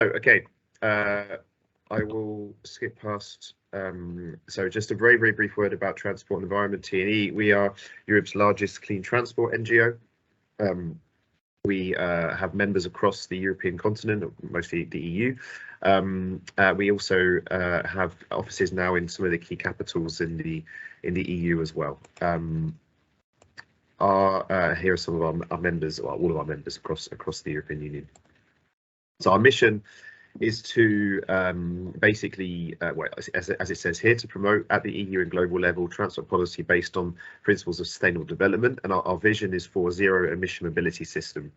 Okay, I will skip past. So just a very, very brief word about Transport and Environment, T&E. We are Europe's largest clean transport NGO. We have members across the European continent, mostly the EU. We also have offices now in some of the key capitals in the EU as well. Here are some of our members, well, all of our members across the European Union. So our mission is to basically, well, as it says here, to promote at the EU and global level transport policy based on principles of sustainable development. And our vision is for a zero emission mobility system.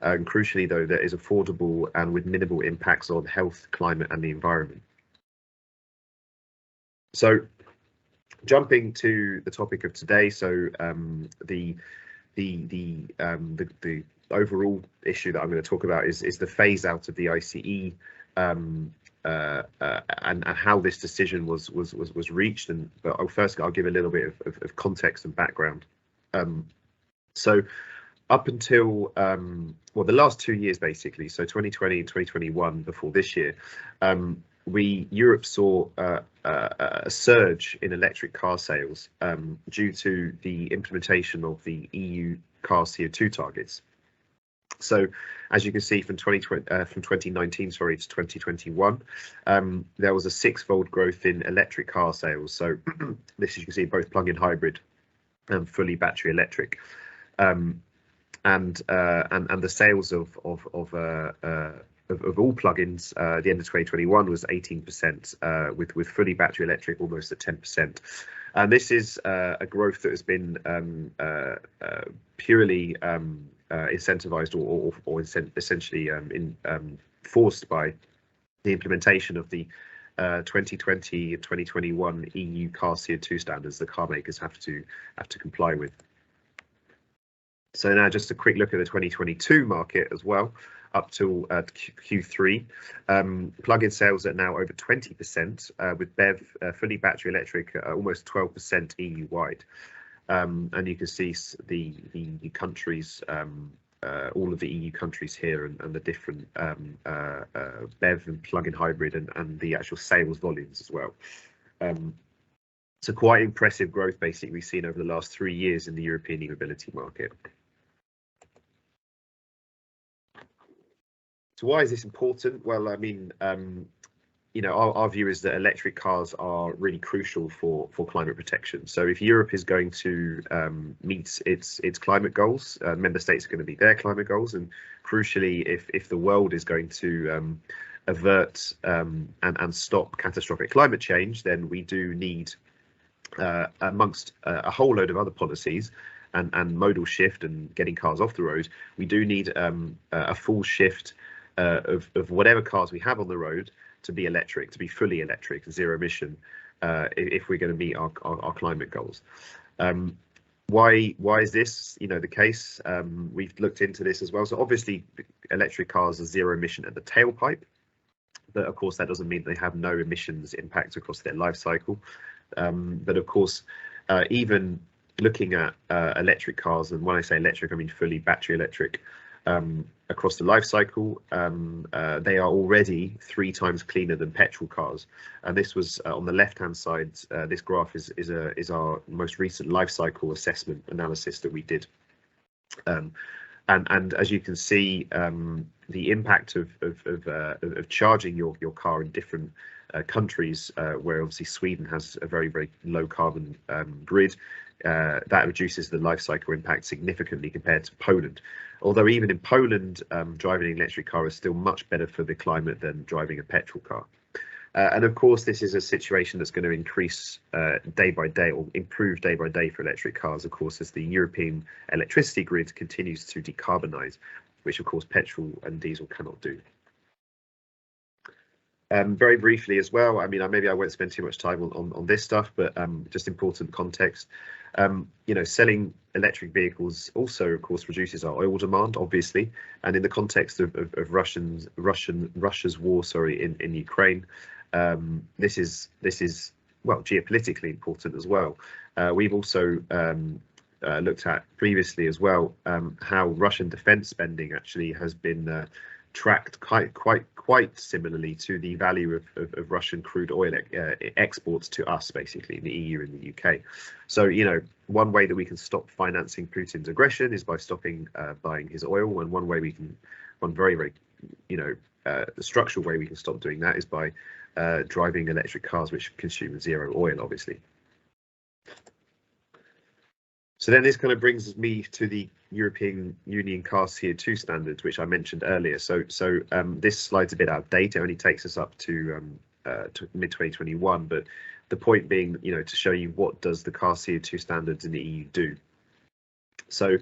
And crucially, though, that is affordable and with minimal impacts on health, climate and the environment. So jumping to the topic of today, so the overall issue that I'm going to talk about is the phase out of the ICE and how this decision was reached. But first I'll give a little bit of context and background. So up until well, the last 2 years basically, so 2020 and 2021 before this year, Europe saw a surge in electric car sales due to the implementation of the EU car CO2 targets. So, as you can see, from 2019, sorry, to 2021, there was a 6-fold growth in electric car sales. So, this, as you can see, both plug-in hybrid and fully battery electric, and the sales of all plugins at the end of 2021 was 18%, with fully battery electric almost at 10%. And this is a growth that has been purely incentivized or essentially forced by the implementation of the 2020 and 2021 EU car CO2 standards that car makers have to comply with. So now just a quick look at the 2022 market as well. Up till Q3, plug-in sales are now over 20%, with BEV fully battery electric almost 12% EU-wide. And you can see the countries, all of the EU countries here, and the different BEV and plug-in hybrid and the actual sales volumes as well. So quite impressive growth basically we've seen over the last 3 years in the European e-mobility market. So why is this important? Well, I mean, you know, our view is that electric cars are really crucial for climate protection. So if Europe is going to meet its climate goals, member states are going to meet their climate goals, and crucially, if the world is going to avert and stop catastrophic climate change, then we do need, amongst a whole load of other policies and modal shift and getting cars off the road, we do need a full shift of whatever cars we have on the road to be electric, to be fully electric, zero emission, if we're going to meet our climate goals. Why is this, you know, the case? We've looked into this as well. So obviously, electric cars are zero emission at the tailpipe, but of course that doesn't mean they have no emissions impact across their life cycle. But of course, even looking at electric cars, and when I say electric, I mean fully battery electric. Across the life cycle, they are already 3 times cleaner than petrol cars. And this was on the left-hand side. This graph is our most recent life cycle assessment analysis that we did. And as you can see, the impact of charging your car in different countries, where obviously Sweden has a very, very low carbon grid, that reduces the life cycle impact significantly compared to Poland. Although even in Poland, driving an electric car is still much better for the climate than driving a petrol car. And of course, this is a situation that's going to increase day by day, or improve day by day for electric cars, of course, as the European electricity grid continues to decarbonise, which of course petrol and diesel cannot do. Very briefly as well, I mean, maybe I won't spend too much time on this stuff, but just important context. You know, selling electric vehicles also, of course, reduces our oil demand, obviously, and in the context of Russia's war, in Ukraine, this is well geopolitically important as well. We've also looked at previously as well how Russian defence spending actually has been tracked quite similarly to the value of Russian crude oil exports to us, basically in the EU and the UK. So, you know, one way that we can stop financing Putin's aggression is by stopping buying his oil, and one very, you know, structural way we can stop doing that is by driving electric cars which consume zero oil, obviously. So then this kind of brings me to the European Union car CO2 standards, which I mentioned earlier. So this slide's a bit out of date. It only takes us up to mid-2021, but the point being, you know, to show you what does the car CO2 standards in the EU do. So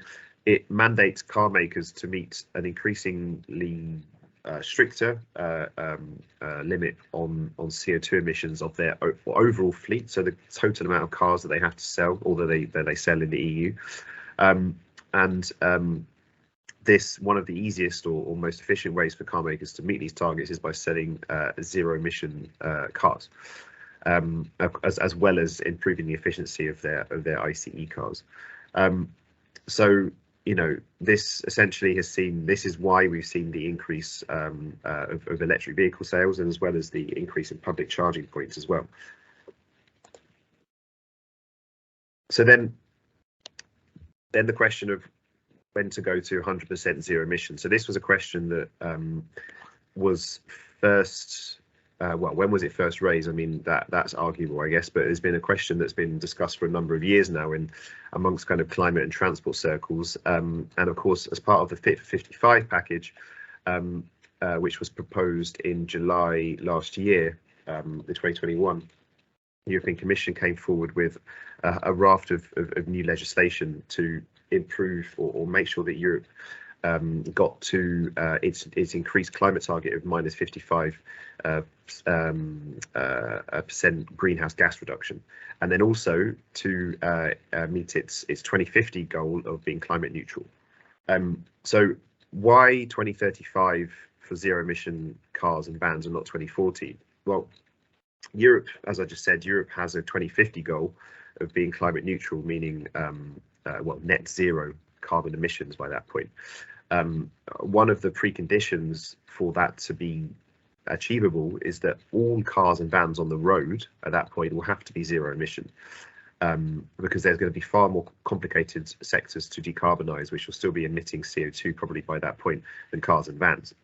it mandates car makers to meet an increasingly stricter limit on CO2 emissions of their overall fleet, so the total amount of cars that they have to sell, or that they sell in the EU. This, one of the easiest or most efficient ways for car makers to meet these targets is by selling zero emission cars, as well as improving the efficiency of their ICE cars. So, you know, this essentially this is why we've seen the increase of electric vehicle sales, and as well as the increase in public charging points as well. So then the question of when to go to 100% zero emission. So this was a question that was first, well, when was it first raised? I mean, that's arguable, I guess, but it's been a question that's been discussed for a number of years now amongst kind of climate and transport circles. And of course, as part of the Fit for 55 package, which was proposed in July last year, the 2021, the European Commission came forward with a raft of new legislation to improve or make sure that Europe got to its increased climate target of minus 55% greenhouse gas reduction, and then also to meet its 2050 goal of being climate neutral. So why 2035 for zero emission cars and vans and not 2040? Well, Europe, as I just said, Europe has a 2050 goal of being climate neutral, meaning well, net zero carbon emissions by that point. One of the preconditions for that to be achievable is that all cars and vans on the road at that point will have to be zero emission, because there's going to be far more complicated sectors to decarbonize, which will still be emitting CO2 probably by that point than cars and vans.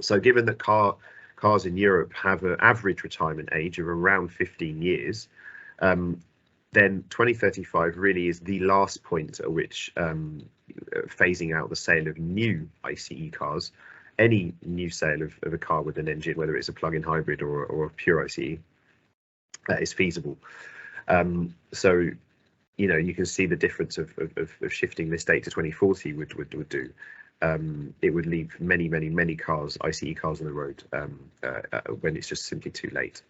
So given that cars in Europe have an average retirement age of around 15 years, then 2035 really is the last point at which phasing out the sale of new ICE cars, any new sale of a car with an engine, whether it's a plug-in hybrid or a pure ICE, is feasible. So, you know, you can see the difference of shifting this date to 2040 would do. It would leave many cars, ICE cars on the road when it's just simply too late.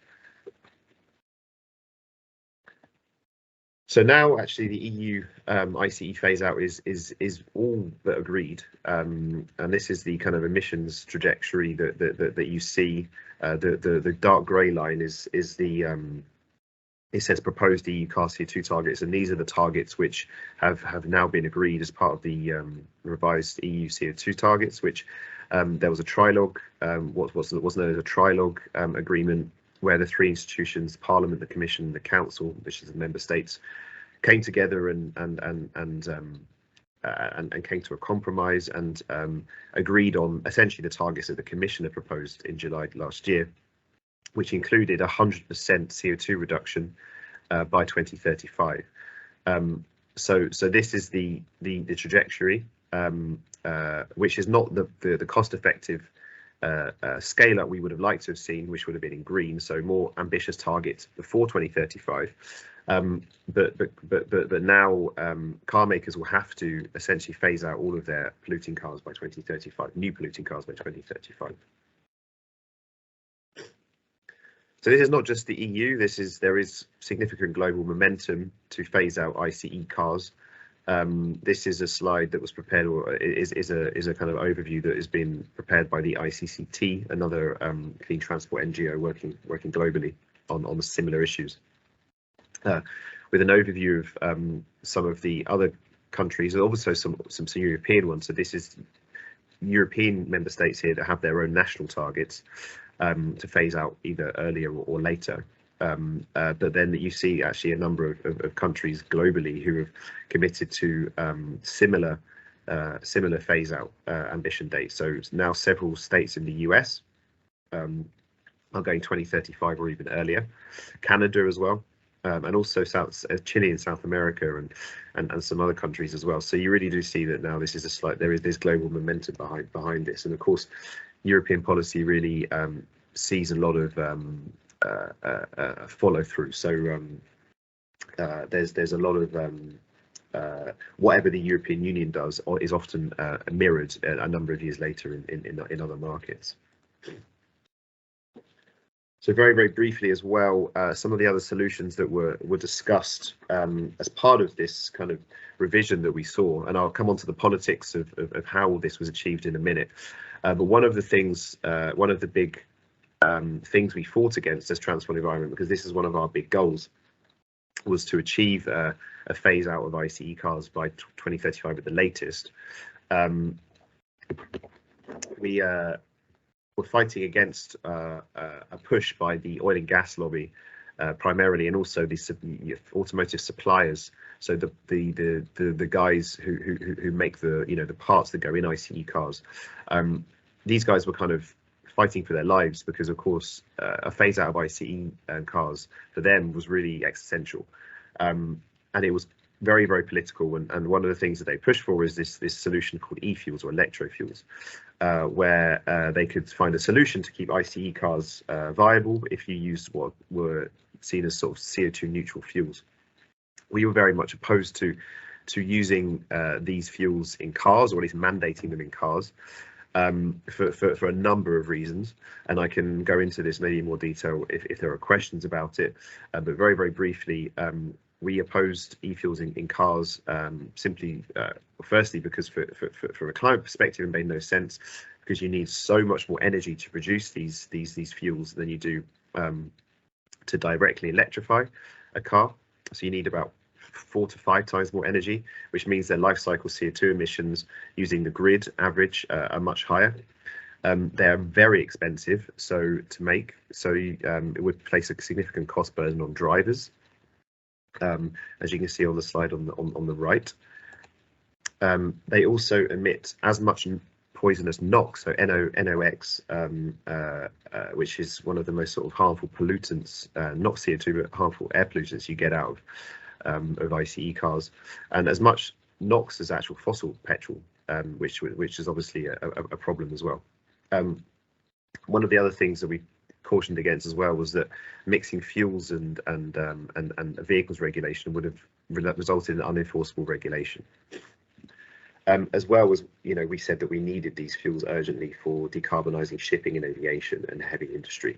So now, actually, the EU ICE phase out is all but agreed, and this is the kind of emissions trajectory that you see. The dark grey line is the it says proposed EU car CO2 targets, and these are the targets which have now been agreed as part of the revised EU CO2 targets. Which there was a trilogue, what's known as a trilogue agreement, where the three institutions, Parliament, the Commission, the Council, which is the member states, came together and came to a compromise and agreed on essentially the targets that the Commission had proposed in July last year, which included 100% CO2 reduction by 2035. So this is the trajectory, which is not the cost-effective scale up we would have liked to have seen, which would have been in green, so more ambitious targets before 2035. But now car makers will have to essentially phase out all of their polluting cars by 2035, new polluting cars by 2035. So this is not just the EU. There is significant global momentum to phase out ICE cars. This is a slide that was prepared, or is a kind of overview that has been prepared by the ICCT, another clean transport NGO working globally on similar issues, with an overview of some of the other countries and also some European ones. So this is European member states here that have their own national targets to phase out either earlier or later. But then you see actually a number of countries globally who have committed to similar phase out ambition dates. So now several states in the US are going 2035 or even earlier. Canada as well, and also Chile and South America and some other countries as well. So you really do see that now this is there is this global momentum behind this, and of course European policy really sees a lot of follow through. So there's a lot of whatever the European Union does is often mirrored a number of years later in other markets. So very briefly as well, some of the other solutions that were discussed as part of this kind of revision that we saw, and I'll come on to the politics of how this was achieved in a minute. But one of the things, one of the big things we fought against as Transform Environment, because this is one of our big goals, was to achieve a phase out of ICE cars by 2035 at the latest. We're fighting against a push by the oil and gas lobby primarily, and also the automotive suppliers. So the guys who make the parts that go in ICE cars. These guys were kind of fighting for their lives because, of course, a phase out of ICE cars for them was really existential, and it was very political. And one of the things that they pushed for is this solution called e-fuels or electrofuels, where they could find a solution to keep ICE cars viable if you used what were seen as sort of CO2 neutral fuels. We were very much opposed to using these fuels in cars, or at least mandating them in cars, for a number of reasons, and I can go into this maybe in more detail if there are questions about it. But very briefly, we opposed e-fuels in cars simply, firstly, because from a climate perspective, it made no sense, because you need so much more energy to produce these fuels than you do to directly electrify a car. So you need about 4 to 5 times more energy, which means their life cycle CO2 emissions using the grid average are much higher. They're very expensive to make, so it would place a significant cost burden on drivers. As you can see on the slide on the right. They also emit as much poisonous NOx, so NOx, which is one of the most sort of harmful pollutants, not CO2, but harmful air pollutants you get out of ICE cars, and as much NOx as actual fossil petrol, which is obviously a problem as well. One of the other things that we cautioned against as well was that mixing fuels and vehicles regulation would have resulted in unenforceable regulation. As well as, we said that we needed these fuels urgently for decarbonising shipping and aviation and heavy industry.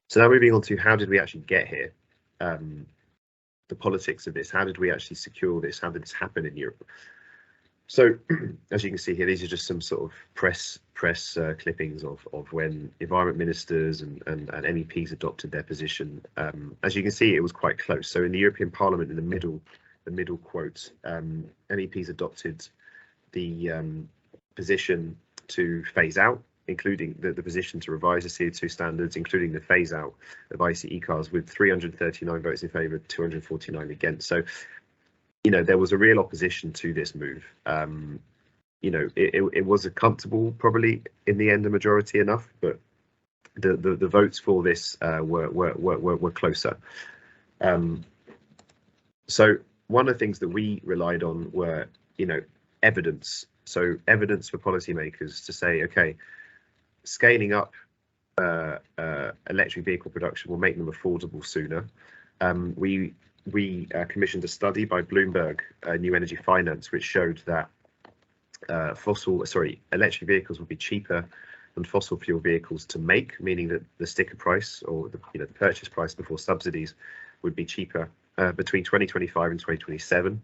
So now moving on to how did we actually get here? The politics of this. How did we actually secure this? How did this happen in Europe? So, as you can see here, these are just some sort of press clippings of when environment ministers and MEPs adopted their position. As you can see, it was quite close. So in the European Parliament, in the middle quote, MEPs adopted the position to phase out, including the position to revise the CO2 standards, including the phase out of ICE cars, with 339 votes in favour, 249 against. So, there was a real opposition to this move. It was a comfortable, probably in the end, a majority enough, but the votes for this were closer. So one of the things that we relied on were, evidence. So evidence for policymakers to say, okay, scaling up electric vehicle production will make them affordable sooner. We commissioned a study by Bloomberg New Energy Finance, which showed that electric vehicles would be cheaper than fossil fuel vehicles to make, meaning that the sticker price, or the purchase price before subsidies, would be cheaper between 2025 and 2027,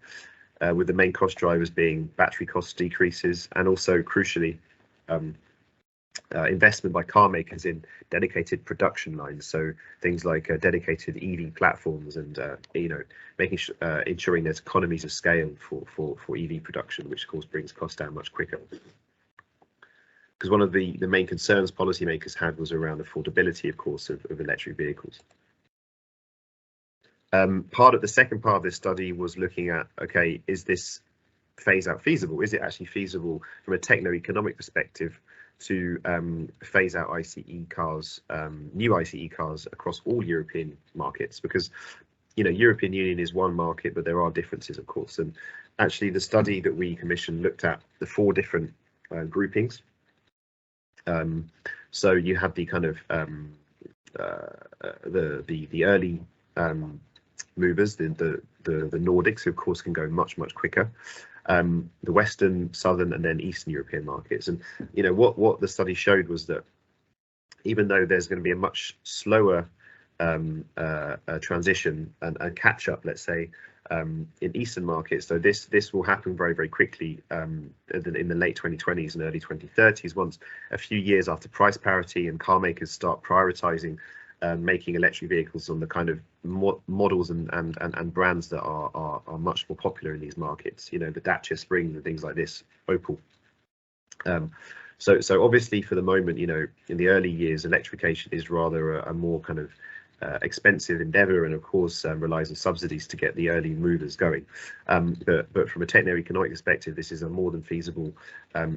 with the main cost drivers being battery cost decreases and also, crucially, investment by car makers in dedicated production lines, so things like dedicated EV platforms, and making ensuring there's economies of scale for EV production, which of course brings costs down much quicker. Because one of the main concerns policymakers had was around affordability, of course, of electric vehicles. The second part of this study was looking at, okay, is this phase out feasible? Is it actually feasible from a techno-economic perspective to phase out ICE cars, new ICE cars across all European markets? Because European Union is one market, but there are differences, of course. And actually, the study that we commissioned looked at the 4 different groupings. So you have the kind of the early movers, the Nordics, who of course can go much quicker. The Western, Southern, and then Eastern European markets. And what the study showed was that even though there's going to be a much slower transition and catch up, let's say, in Eastern markets, so this will happen very quickly in the late 2020s and early 2030s, once a few years after price parity and car makers start prioritizing making electric vehicles on the kind of models and brands that are much more popular in these markets, the Dacia Spring and things like this, Opel. So obviously for the moment, in the early years, electrification is rather a more kind of expensive endeavor, and of course relies on subsidies to get the early movers going. But from a techno-economic perspective, this is a more than feasible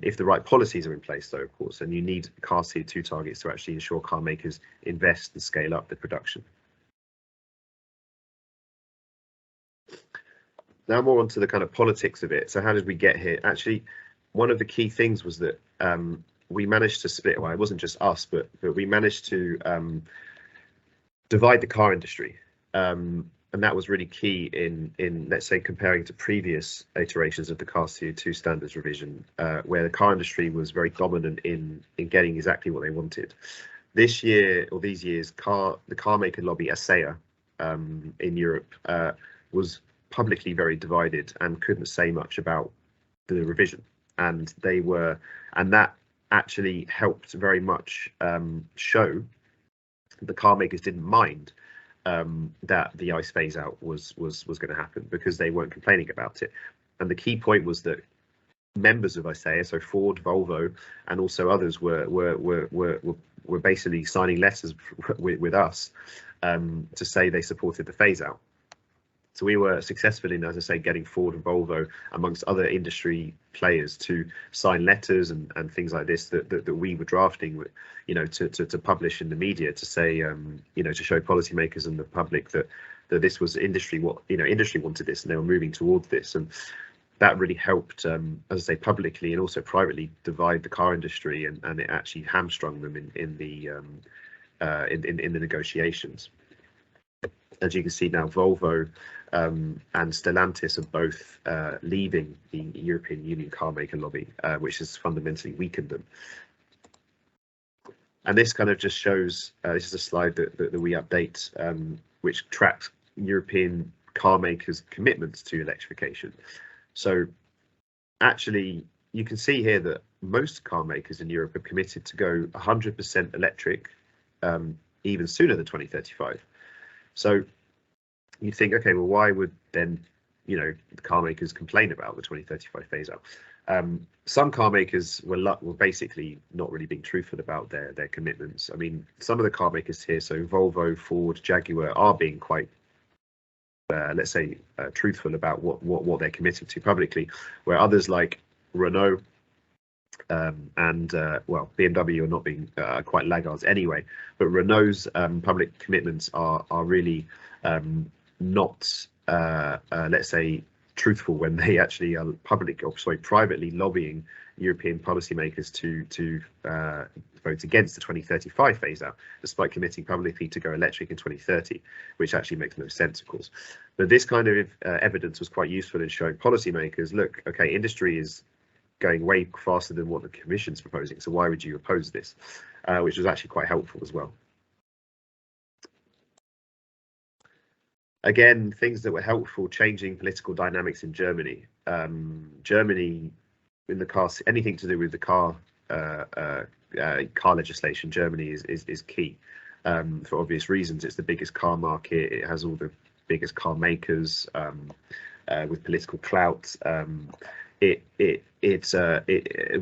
if the right policies are in place, though, of course, and you need car CO2 targets to actually ensure car makers invest and scale up the production. Now more onto the kind of politics of it. So how did we get here? Actually, one of the key things was that we managed to split, well, it wasn't just us, but we managed to divide the car industry, and that was really key in let's say comparing to previous iterations of the car CO2 standards revision, where the car industry was very dominant in getting exactly what they wanted. This year, or these years, the car maker lobby, ASEA, in Europe, was publicly very divided and couldn't say much about the revision, and that actually helped very much show the car makers didn't mind that the ICE phase out was going to happen, because they weren't complaining about it. And the key point was that members of ASEA, so Ford, Volvo, and also others were basically signing letters with us to say they supported the phase out. So we were successful in, as I say, getting Ford and Volvo, amongst other industry players, to sign letters and things like this that we were drafting, to publish in the media, to say, to show policymakers and the public that this was industry, industry wanted this, and they were moving towards this. And that really helped, as I say, publicly and also privately divide the car industry, and it actually hamstrung them in the negotiations. As you can see now, Volvo and Stellantis are both leaving the European Union car maker lobby, which has fundamentally weakened them. And this kind of just shows, this is a slide that we update, which tracks European car makers' commitments to electrification. So actually, you can see here that most car makers in Europe have committed to go 100% electric even sooner than 2035. So you think, okay, well, why would then, the car makers complain about the 2035 phase out? Some car makers were basically not really being truthful about their commitments. I mean, some of the car makers here, so Volvo, Ford, Jaguar, are being quite, let's say, truthful about what they're committed to publicly, where others like Renault and BMW are not being quite laggards anyway. But Renault's public commitments are really not, let's say, truthful when they actually are privately lobbying European policymakers to vote against the 2035 phase out, despite committing publicly to go electric in 2030, which actually makes no sense, of course. But this kind of evidence was quite useful in showing policymakers, look, okay, industry is going way faster than what the Commission's proposing, so why would you oppose this? Which was actually quite helpful as well. Again, things that were helpful: changing political dynamics in Germany. Germany, in the car, anything to do with the car car legislation. Germany is key for obvious reasons. It's the biggest car market. It has all the biggest car makers with political clout.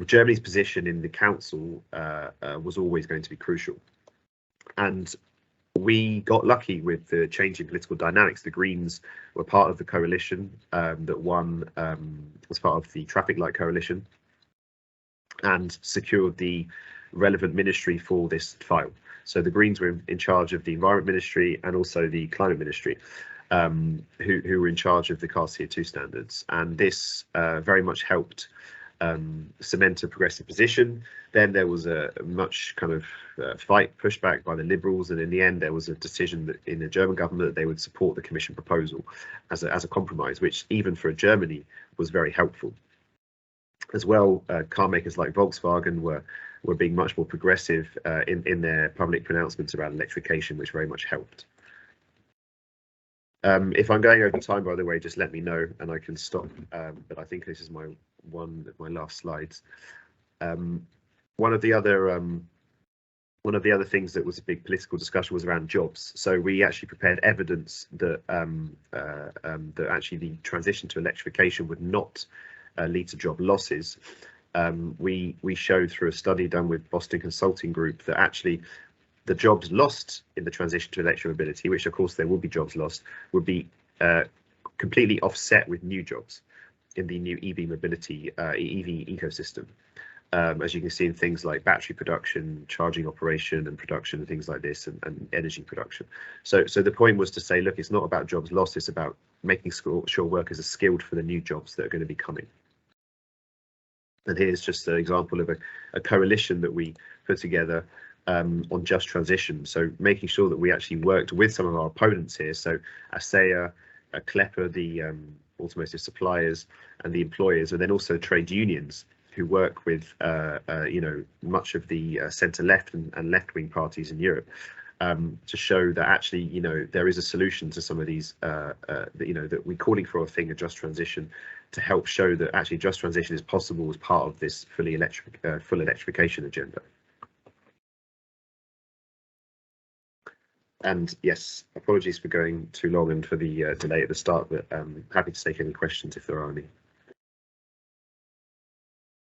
Germany's position in the council was always going to be crucial, and we got lucky with the change in political dynamics. The Greens were part of the coalition that won, was part of the traffic light coalition, and secured the relevant ministry for this file. So the Greens were in charge of the Environment Ministry and also the Climate Ministry, who were in charge of the Cars Tier 2 standards. And this very much helped cement a progressive position. Then there was a much kind of fight, pushback by the Liberals, and in the end there was a decision that in the German government that they would support the Commission proposal as a compromise, which even for Germany was very helpful. As well, car makers like Volkswagen were being much more progressive in their public pronouncements around electrification, which very much helped. If I'm going over time, by the way, just let me know and I can stop. But I think this is one of my last slides. One of the other things that was a big political discussion was around jobs. So we actually prepared evidence that that actually the transition to electrification would not lead to job losses. We showed through a study done with Boston Consulting Group that actually the jobs lost in the transition to electromobility, which of course there will be jobs lost, would be completely offset with new jobs in the new EV mobility, EV ecosystem. As you can see in things like battery production, charging operation and production and things like this, and energy production. So the point was to say, look, it's not about jobs lost, it's about making sure workers are skilled for the new jobs that are going to be coming. And here's just an example of a coalition that we put together on just transition. So making sure that we actually worked with some of our opponents here. So ASEA, Klepper, the automotive suppliers and the employers, and then also trade unions who work with much of the centre left and left wing parties in Europe, to show that actually there is a solution to some of these that we're calling for a thing, a just transition, to help show that actually just transition is possible as part of this full electrification agenda. And yes, apologies for going too long and for the delay at the start, but happy to take any questions if there are any.